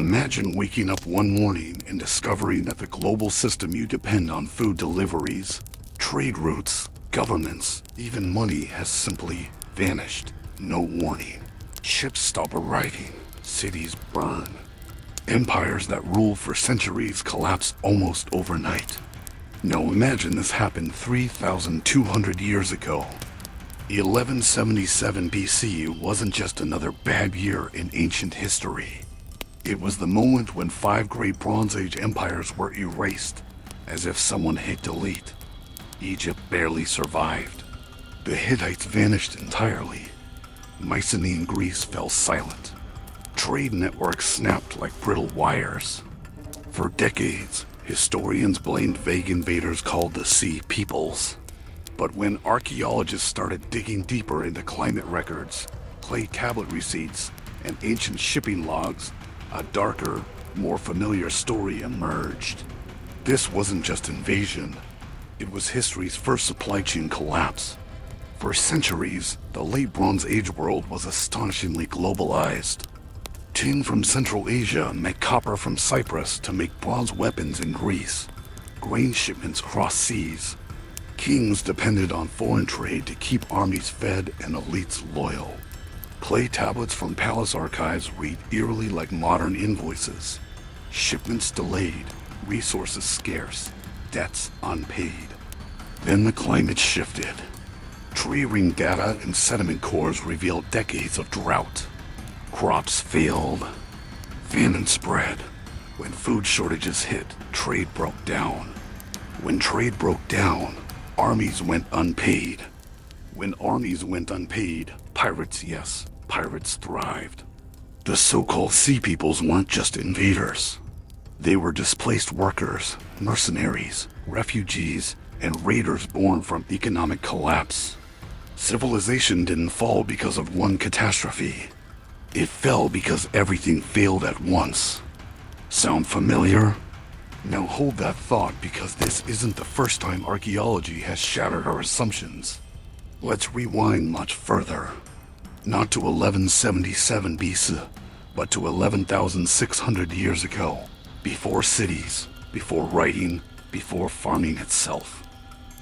Imagine waking up one morning and discovering that the global system you depend on, food deliveries, trade routes, governments, even money, has simply vanished. No warning. Ships stop arriving. Cities burn. Empires that ruled for centuries collapse almost overnight. Now imagine this happened 3,200 years ago. 1177 BC wasn't just another bad year in ancient history. It was the moment when 5 great Bronze Age empires were erased, as if someone hit delete. Egypt barely survived. The Hittites vanished entirely. Mycenaean Greece fell silent. Trade networks snapped like brittle wires. For decades, historians blamed vague invaders called the Sea Peoples. But when archaeologists started digging deeper into climate records, clay tablet receipts, and ancient shipping logs, a darker, more familiar story emerged. This wasn't just invasion. It was history's first supply chain collapse. For centuries, the late Bronze Age world was astonishingly globalized. Tin from Central Asia met copper from Cyprus to make bronze weapons in Greece. Grain shipments crossed seas. Kings depended on foreign trade to keep armies fed and elites loyal. Clay tablets from palace archives read eerily like modern invoices. Shipments delayed, resources scarce, debts unpaid. Then the climate shifted. Tree ring data and sediment cores revealed decades of drought. Crops failed. Famine spread. When food shortages hit, trade broke down. When trade broke down, armies went unpaid. When armies went unpaid, pirates, yes, pirates thrived. The so-called Sea Peoples weren't just invaders. They were displaced workers, mercenaries, refugees, and raiders born from economic collapse. Civilization didn't fall because of one catastrophe. It fell because everything failed at once. Sound familiar? Now hold that thought, because this isn't the first time archaeology has shattered our assumptions. Let's rewind much further. Not to 1177 BC, but to 11,600 years ago. Before cities, before writing, before farming itself.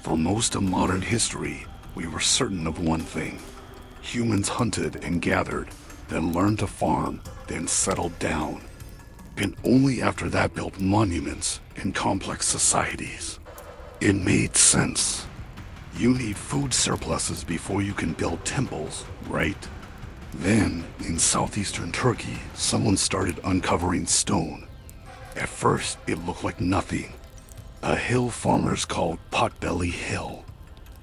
For most of modern history, we were certain of one thing. Humans hunted and gathered, then learned to farm, then settled down. And only after that built monuments and complex societies. It made sense. You need food surpluses before you can build temples, right? Then, in southeastern Turkey, someone started uncovering stone. At first, it looked like nothing. A hill farmers called Potbelly Hill.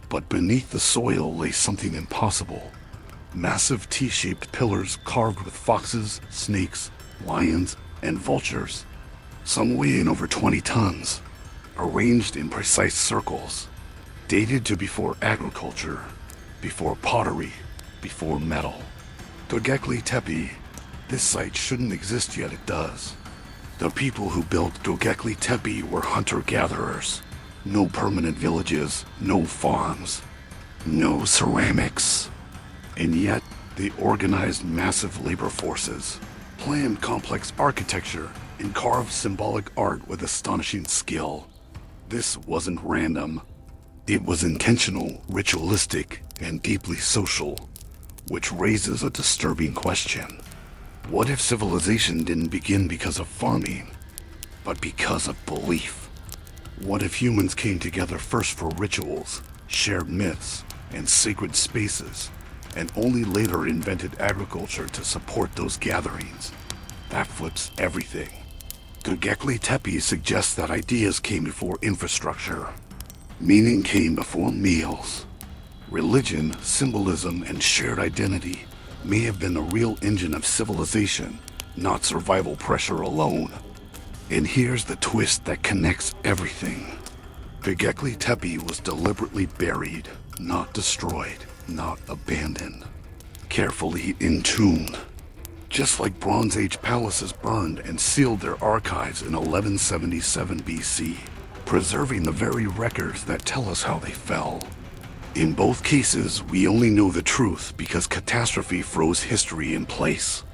But beneath the soil lay something impossible. Massive T-shaped pillars carved with foxes, snakes, lions, and vultures. Some weighing over 20 tons. Arranged in precise circles. Dated to before agriculture, before pottery, before metal. Göbekli Tepe. This site shouldn't exist, yet it does. The people who built Göbekli Tepe were hunter-gatherers. No permanent villages, no farms, no ceramics. And yet, they organized massive labor forces, planned complex architecture, and carved symbolic art with astonishing skill. This wasn't random. It was intentional, ritualistic, and deeply social, which raises a disturbing question. What if civilization didn't begin because of farming, but because of belief? What if humans came together first for rituals, shared myths, and sacred spaces, and only later invented agriculture to support those gatherings? That flips everything. Göbekli Tepe suggests that ideas came before infrastructure. Meaning came before meals. Religion, symbolism, and shared identity may have been the real engine of civilization, not survival pressure alone. And here's the twist that connects everything. Göbekli Tepe was deliberately buried, not destroyed, not abandoned. Carefully entombed. Just like Bronze Age palaces burned and sealed their archives in 1177 BC, preserving the very records that tell us how they fell. In both cases, we only know the truth because catastrophe froze history in place.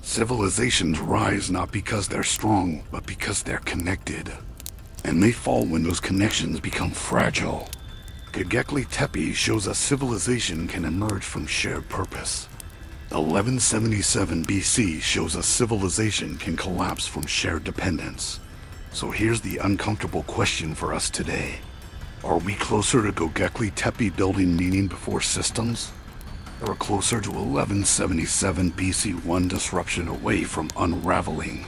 Civilizations rise not because they're strong, but because they're connected. And they fall when those connections become fragile. Göbekli Tepe shows a civilization can emerge from shared purpose. 1177 BC shows a civilization can collapse from shared dependence. So here's the uncomfortable question for us today. Are we closer to Göbekli Tepe building meaning before systems? Or closer to 1177 BC, one disruption away from unraveling?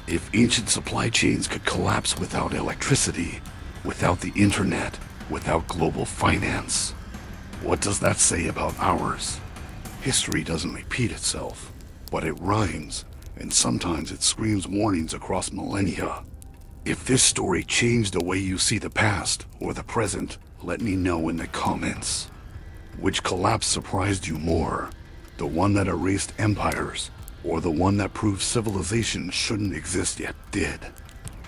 If ancient supply chains could collapse without electricity, without the internet, without global finance, what does that say about ours? History doesn't repeat itself, but it rhymes, and sometimes it screams warnings across millennia. If this story changed the way you see the past or the present, let me know in the comments. Which collapse surprised you more? The one that erased empires, or the one that proved civilization shouldn't exist yet did?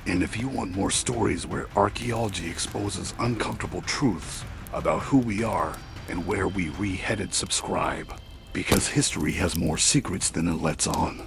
And if you want more stories where archaeology exposes uncomfortable truths about who we are and where we re-headed, subscribe. Because history has more secrets than it lets on.